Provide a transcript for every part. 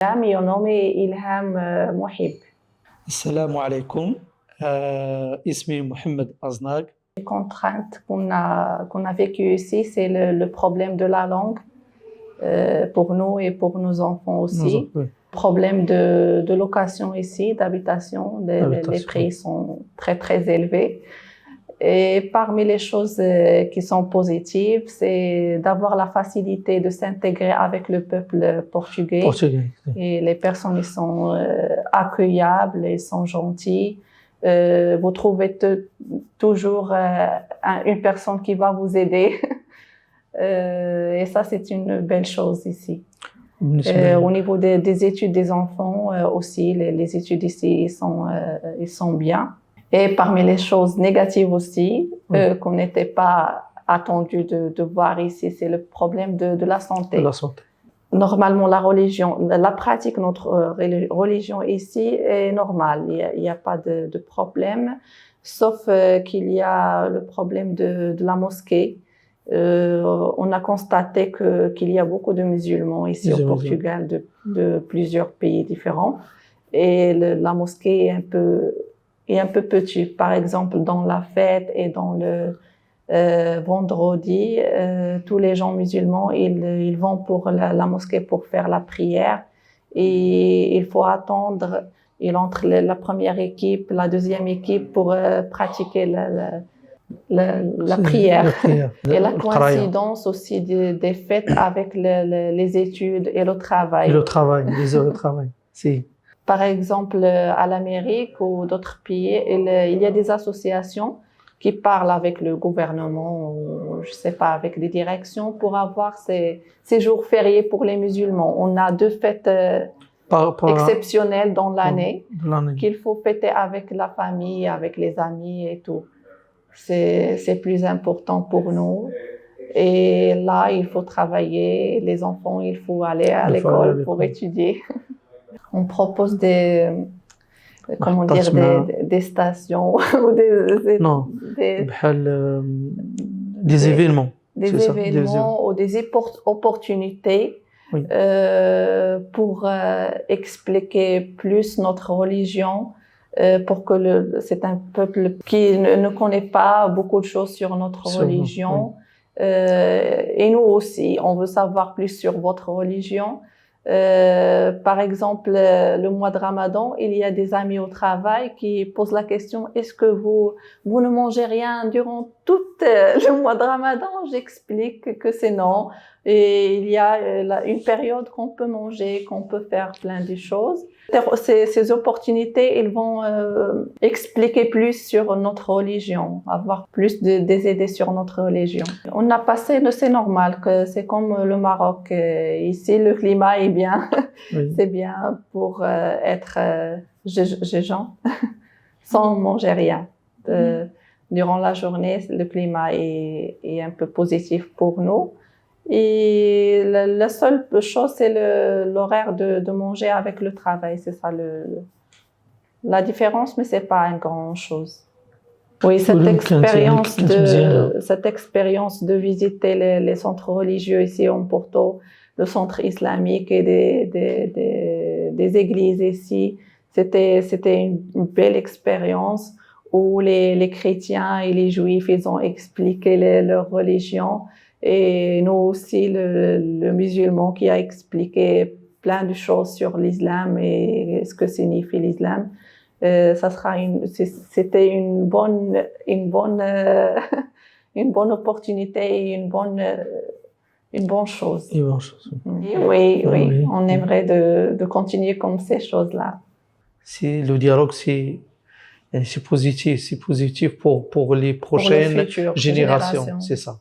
Meu nome é Ilham Mohib. Assalamu alaikum. اسمي محمد أزناق. Les contraintes qu'on a vécues ici, c'est le problème de la langue pour nous et pour nos enfants aussi. Oui. Problème de location ici, d'habitation. Les prix sont très, très élevés. Et parmi les choses qui sont positives, c'est d'avoir la facilité de s'intégrer avec le peuple portugais. Et les personnes, ils sont accueillables, ils sont gentils. Vous trouvez toujours une personne qui va vous aider. Et ça, c'est une belle chose ici. Au niveau des études des enfants aussi, les études ici, ils sont bien. Et parmi les choses négatives aussi, qu'on n'était pas attendu de voir ici, c'est le problème de la santé. De la santé. Normalement, la pratique de notre religion ici est normale. Il n'y a pas de problème, sauf qu'il y a le problème de la mosquée. On a constaté qu'il y a beaucoup de musulmans ici au Portugal de plusieurs pays différents. Et la mosquée est un peu petite. Par exemple, dans la fête et dans le vendredi, tous les gens musulmans, ils vont pour la mosquée pour faire la prière. Et il faut attendre, entre la première équipe, la deuxième équipe pour pratiquer la prière. Et la coïncidence aussi des fêtes avec les études et le travail. Et le travail, les heures de travail. Si. Par exemple, à l'Amérique ou d'autres pays, il y a des associations qui parlent avec le gouvernement ou, je sais pas, avec des directions pour avoir ces jours fériés pour les musulmans. On a 2 fêtes exceptionnelles dans l'année qu'il faut fêter avec la famille, avec les amis et tout. C'est plus important pour nous. Et là, il faut travailler. Les enfants, il faut aller à l'école pour étudier. On propose des stations ou des événements. Des événements ou des opportunités pour expliquer plus notre religion, pour que c'est un peuple qui ne connaît pas beaucoup de choses sur notre religion. Et nous aussi, on veut savoir plus sur votre religion. Par exemple, le mois de Ramadan, il y a des amis au travail qui posent la question: est-ce que vous ne mangez rien durant tout le mois de Ramadan? J'explique que c'est non. Et il y a une période qu'on peut manger, qu'on peut faire plein de choses. Ces opportunités, ils vont expliquer plus sur notre religion, avoir plus des idées sur notre religion. On a passé, c'est normal, que c'est comme le Maroc. Ici, le climat est bien. Oui. C'est bien pour être jeûnant sans manger rien. Durant la journée, le climat est un peu positif pour nous. Et la seule chose, c'est l'horaire de manger avec le travail. C'est ça la différence, mais c'est pas une grande chose. Oui, cette expérience de visiter les centres religieux ici en Porto, le centre islamique et des églises ici, c'était une belle expérience où les chrétiens et les juifs, ils ont expliqué leur religion. Et nous aussi, le musulman qui a expliqué plein de choses sur l'islam et ce que signifie l'islam. C'était une bonne opportunité et une bonne chose. Une bonne chose. Oui, on aimerait de continuer comme ces choses-là. Le dialogue, c'est positif pour les prochaines générations, c'est ça.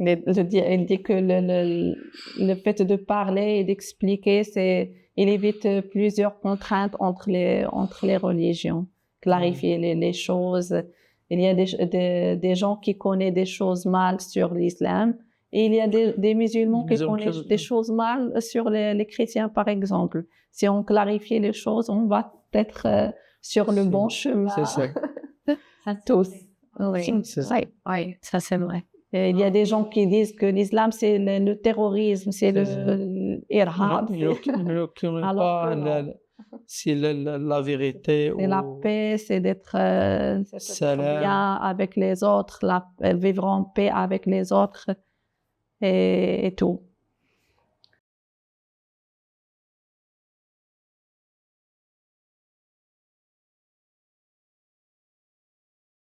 Il dit que le fait de parler et d'expliquer, il évite plusieurs contraintes entre les religions, clarifier les choses. Il y a des gens qui connaissent des choses mal sur l'islam et il y a des musulmans qui connaissent des choses mal sur les chrétiens, par exemple. Si on clarifie les choses, on va être sur le bon chemin. C'est ça. À tous. Oui, ça c'est vrai. Et il y a des gens qui disent que l'islam, c'est le terrorisme, c'est l'irhab. C'est la vérité. C'est la paix, c'est d'être bien avec les autres, vivre en paix avec les autres et tout.